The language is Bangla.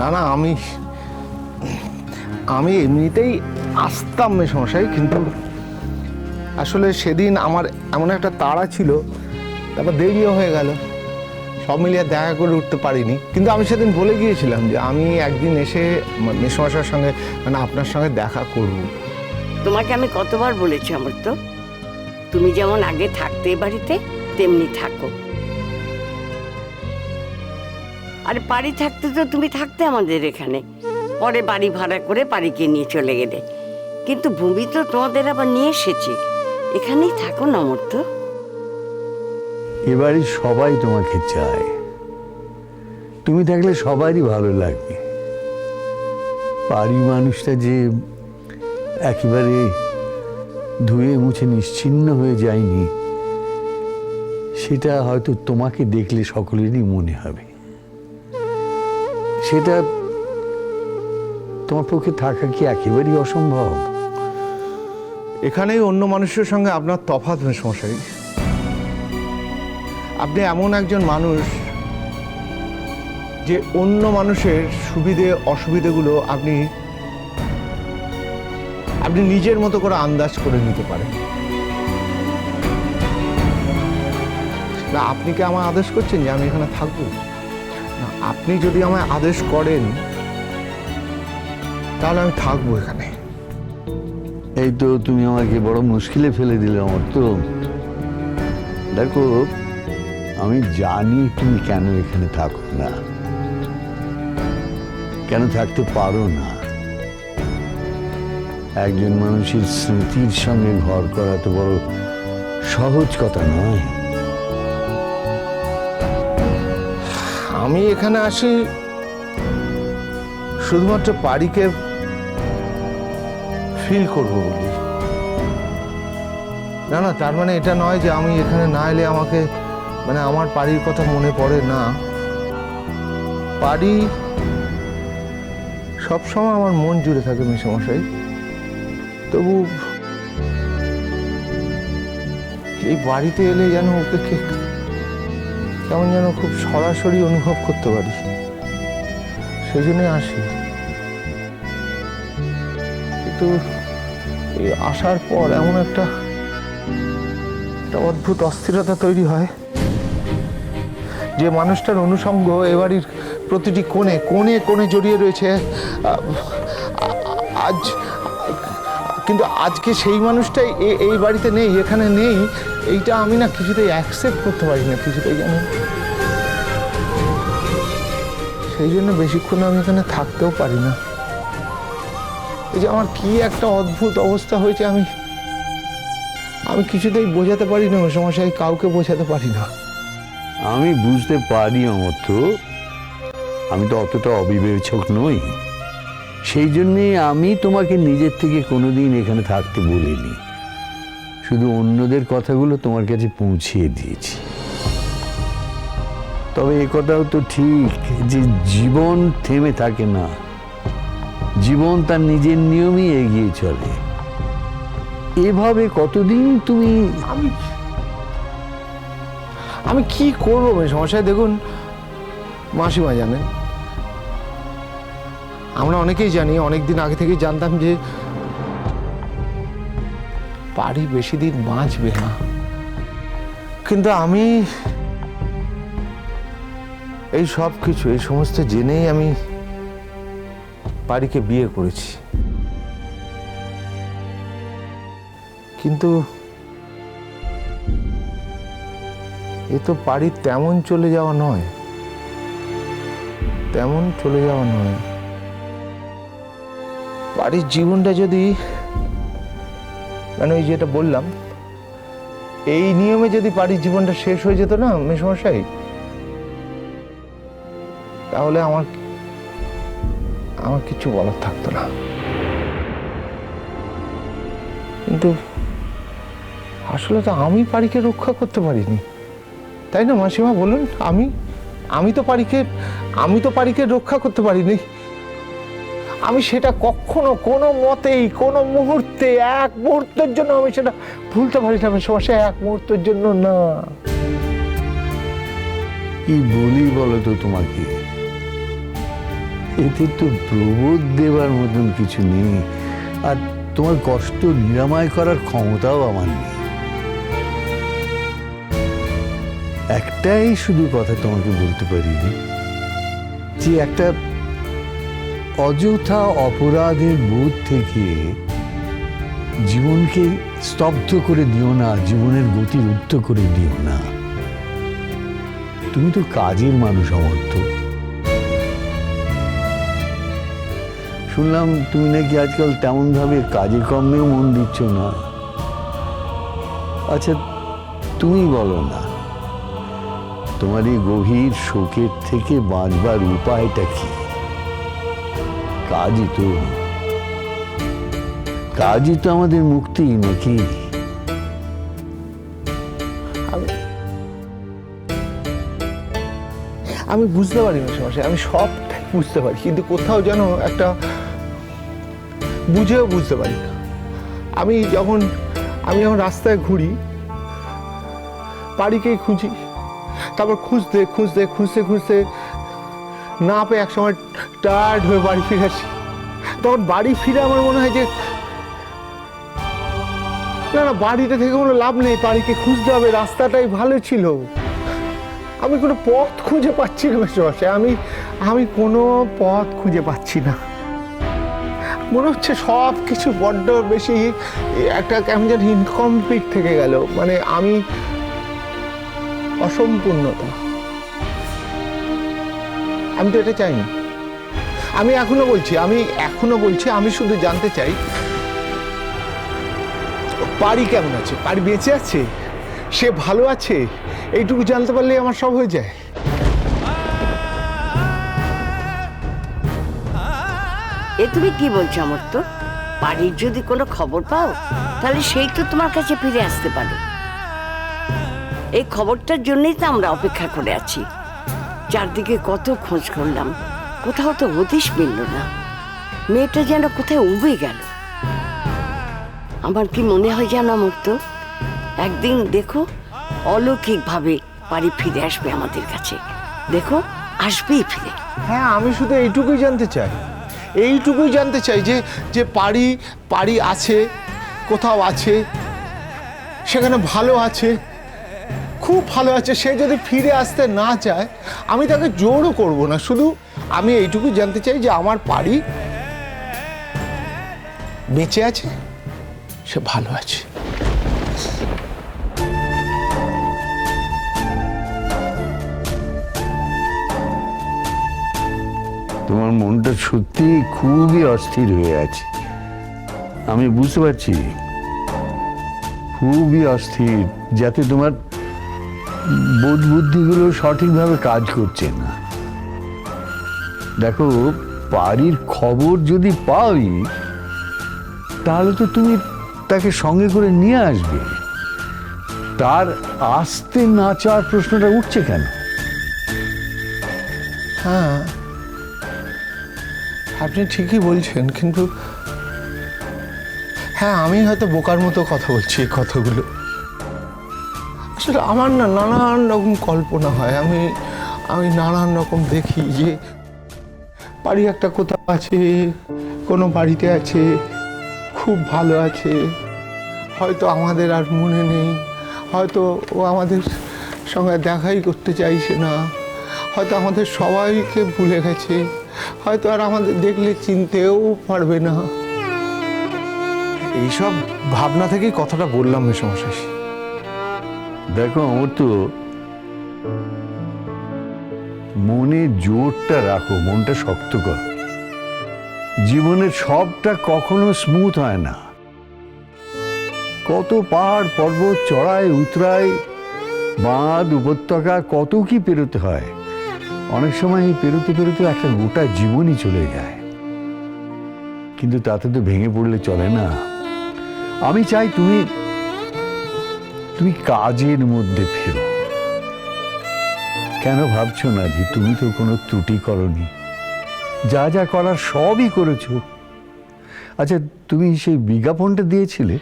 না না, আমি আমি এমনিতেই আসতাম মেসমশাই, কিন্তু আসলে সেদিন আমার এমন একটা তাড়া ছিল, তারপর দেরিও হয়ে গেল, সব মিলিয়ে দেখা করে উঠতে পারিনি। কিন্তু আমি সেদিন বলে গিয়েছিলাম যে আমি একদিন এসে মেসমশাইয়ের সঙ্গে মানে আপনার সঙ্গে দেখা করব। তোমাকে আমি কতবার বলেছি অমৃত, তুমি যেমন আগে থাকতে বাড়িতে তেমনি থাকো। আরে বাড়ি থাকতে তো তুমি থাকতে আমাদের এখানে, পরে বাড়ি ভাড়া করে বাড়িকে নিয়ে চলে গেলে। কিন্তু ভূমি তো তোমাদের আবার নিয়ে এসেছি, এখানেই থাকো না অমৃত। এবারই সবাই তোমাকে চায়, তুমি থাকলে সবারই ভালো লাগবে। বাড়ির মানুষটা যে একেবারে ধুয়ে মুছে নিশ্চিহ্ন হয়ে যায়নি, সেটা হয়তো তোমাকে দেখলে সকলেরই মনে হবে। সেটা তোমার পক্ষে থাকা কি একেবারেই অসম্ভব? এখানেই অন্য মানুষের সঙ্গে আপনার তফাৎ মেসমশাই। আপনি এমন একজন মানুষ যে অন্য মানুষের সুবিধে অসুবিধেগুলো আপনি নিজের মতো করে আন্দাজ করে নিতে পারেন। না, আপনি কি আমায় আদেশ করছেন যে আমি এখানে থাকবো? না, আপনি যদি আমায় আদেশ করেন তাহলে আমি থাকবো এখানে। এই তো তুমি আমাকে বড় মুশকিলে ফেলে দিলে আমার তো। দেখো, আমি জানি তুমি কেন এখানে থাকো না, কেন থাকতে পারো না। একজন মানুষের স্মৃতির সঙ্গে ঘর করা তো বড় সহজ কথা নয়। আমি এখানে আসি শুধুমাত্র বাড়িকে ফিল করবো বলি। না না, তার মানে এটা নয় যে আমি এখানে না এলে আমাকে মানে আমার বাড়ির কথা মনে পড়ে না। বাড়ি সবসময় আমার মন জুড়ে থাকে মেসমশাই। তবু এই বাড়িতে এলে যেন ওকে কেমন যেন খুব সরাসরি অনুভব করতে পারি, সেই জন্যই আসি। কিন্তু এই আসার পর এমন একটা অদ্ভুত অস্থিরতা তৈরি হয় যে মানুষটার অনুষঙ্গ এ বাড়ির প্রতিটি কোণে কোণে কোণে জড়িয়ে রয়েছে। আজ কিন্তু আজকে সেই মানুষটাই এই বাড়িতে নেই, এখানে নেই। এইটা আমি না কিছুতেই অ্যাকসেপ্ট করতে পারি না, কিছুতেই যেন। সেই জন্য বেশিক্ষণ আমি এখানে থাকতেও পারি না। এই যে আমার কি একটা অদ্ভুত অবস্থা হয়েছে, আমি কিছুতেই বোঝাতে পারি না মেসমশাই, কাউকে বোঝাতে পারি না। আমি বুঝতে পারি অমর্থ, আমি তো অতটা অবিবেচক নই। সেই জন্যে আমি তোমাকে নিজের থেকে কোনোদিন এখানে থাকতে বলিনি, শুধু অন্যদের কথাগুলো তোমার কাছে পৌঁছিয়ে দিয়েছি। তবে এ কথাও তো ঠিক যে জীবন থেমে থাকে না, জীবন তার নিজের নিয়মই এগিয়ে চলে। এভাবে কতদিন তুমি আমি কি করবো মেসমশাই? দেখুন, মাসিমা জানেন, আমরা অনেকেই জানি, অনেকদিন আগে থেকেই জানতাম যে বাড়ি বেশি দিন বাঁচবে না। কিন্তু আমি এই সব কিছু, এই সমস্ত জেনেই আমি বাড়িকে বিয়ে করেছি। কিন্তু এ তো বাড়ির তেমন চলে যাওয়া নয়, তেমন চলে যাওয়া নয়। বাড়ির জীবনটা যদি মানে ওই যেটা বললাম, এই নিয়মে যদি বাড়ির জীবনটা শেষ হয়ে যেত না মেসমশাই, তাহলে আমার কিছু বলার থাকতো না। কিন্তু আসলে তো আমি বাড়িকে রক্ষা করতে পারিনি, তাই না মাসিমা বলুন? আমি তো বাড়িকে রক্ষা করতে পারিনি। আমি সেটা কখনো কোনো মতেই কোনো মুহূর্তে এক মুহূর্তের জন্য আমি সেটা ভুলতে পারি না মেসমশাই, এক মুহূর্তের জন্য না। কি বলি বলো তো তোমাকে? এতে তো প্রবোধ দেবার মতন কিছু নেই, আর তোমার কষ্ট নিরাময় করার ক্ষমতাও আমার নেই। একটাই শুধু কথা তোমাকে বলতে পারি যে একটা অযথা অপরাধের বোধ থেকে জীবনকে স্তব্ধ করে দিও না, জীবনের গতি রুদ্ধ করে দিও না। তুমি তো কাজের মানুষ অমর্ত্য। শুনলাম তুমি নাকি আজকাল তেমন ভাবে কাজে কর্মেও মন দিচ্ছ না। আচ্ছা তুমি বলো না, তোমার এই গভীর শোকের থেকে বাঁচবার উপায়টা কি? কাজই তো আমাদের মুক্তি, নাকি? আমি বুঝতে পারি মেশামশাই, আমি সবটাই বুঝতে পারি, কিন্তু কোথাও যেন একটা বুঝেও বুঝতে পারি না। আমি যখন রাস্তায় ঘুরি, বাড়িকেই খুঁজি, তারপর খুঁজতে খুঁজতে খুঁজতে খুঁজতে না পেয়ে একসময় টায়ার্ড হয়ে বাড়ি ফিরে আসি। তখন বাড়ি ফিরে আমার মনে হয় যে না না, বাড়িতে থেকে কোনো লাভ নেই, বাড়িকে খুঁজতে হবে, রাস্তাটাই ভালো ছিল। আমি কোনো পথ খুঁজে পাচ্ছি না মেশামশাই, আমি কোনো পথ খুঁজে পাচ্ছি না। মনে হচ্ছে সব কিছু বড্ড বেশি একটা কেমন যেন ইনকমপ্লিট থেকে গেল, মানে আমি অসম্পূর্ণতা। আমি তো এটা চাইনি। আমি এখনো বলছি আমি শুধু জানতে চাই পারি কেমন আছে, পারি বেঁচে আছে, সে ভালো আছে, এইটুকু জানতে পারলেই আমার সব হয়ে যায়। এ তুমি কি বলছো অমর্ত্য? বাড়ির যদি কোনো খবর পাও তাহলে সেই তো তোমার কাছে ফিরে আসতে পারে। এই খবরটার জন্যই তো আমরা অপেক্ষা করে আছি। চারদিকে কত খোঁজ করলাম, কোথাও তো হদিশ মিলল না। মেয়েটা যেন কোথায় উবে গেল। আমার কি মনে হয় জানো অমর্ত্য, একদিন দেখো অলৌকিকভাবে বাড়ি ফিরে আসবে আমাদের কাছে। দেখো আসবেই ফিরে। হ্যাঁ, আমি শুধু এইটুকুই জানতে চাই যে পারি আছে, কোথাও আছে, সেখানে ভালো আছে, খুব ভালো আছে। সে যদি ফিরে আসতে না চায় আমি তাকে জোরও করব না, শুধু আমি এইটুকুই জানতে চাই যে আমার পারি বেঁচে আছে, সে ভালো আছে। তোমার মনটা সত্যি খুবই অস্থির হয়ে আছে, আমি বুঝতে পারছি। খুবই অস্থির, যাতে তোমার বোধ বুদ্ধিগুলো সঠিকভাবে কাজ করছে না। দেখো, বাড়ির খবর যদি পাই তাহলে তো তুমি তাকে সঙ্গে করে নিয়ে আসবে। তার আসতে না চাওয়ার প্রশ্নটা উঠছে কেন? হ্যাঁ, আপনি ঠিকই বলছেন, কিন্তু হ্যাঁ, আমি হয়তো বোকার মতো কথা বলছি এই কথাগুলো। আসলে আমার না নানান রকম কল্পনা হয়, আমি নানান রকম দেখি যে বাড়ি একটা কোথাও আছে, কোনো বাড়িতে আছে, খুব ভালো আছে, হয়তো আমাদের আর মনে নেই, হয়তো ও আমাদের সঙ্গে দেখাই করতে চাইছে না, হয়তো আমাদের সবাইকে ভুলে গেছে, হয়তো আর আমাদের দেখলে চিনতেও পারবে না। এইসব ভাবনা থেকেই কথাটা বললাম মেশামশাই। দেখো অমর্ত্য, মনে জোরটা রাখো, মনটা শক্ত করো। জীবনের সবটা কখনো স্মুথ হয় না। কত পাহাড় পর্বত চড়াই উতরাই, বাঁধ উপত্যকা, কত কি পেরোতে হয়। অনেক সময় পেরোতে পেরোতে একটা গোটা জীবনই চলে যায়, কিন্তু তাতে তো ভেঙে পড়লে চলে না। আমি চাই তুমি কাজের মধ্যে ফেরো। কেন ভাবছো না যে তুমি তো কোনো ত্রুটি করনি? যা যা করার সবই করেছো। আচ্ছা, তুমি সেই বিজ্ঞাপনটা দিয়েছিলে?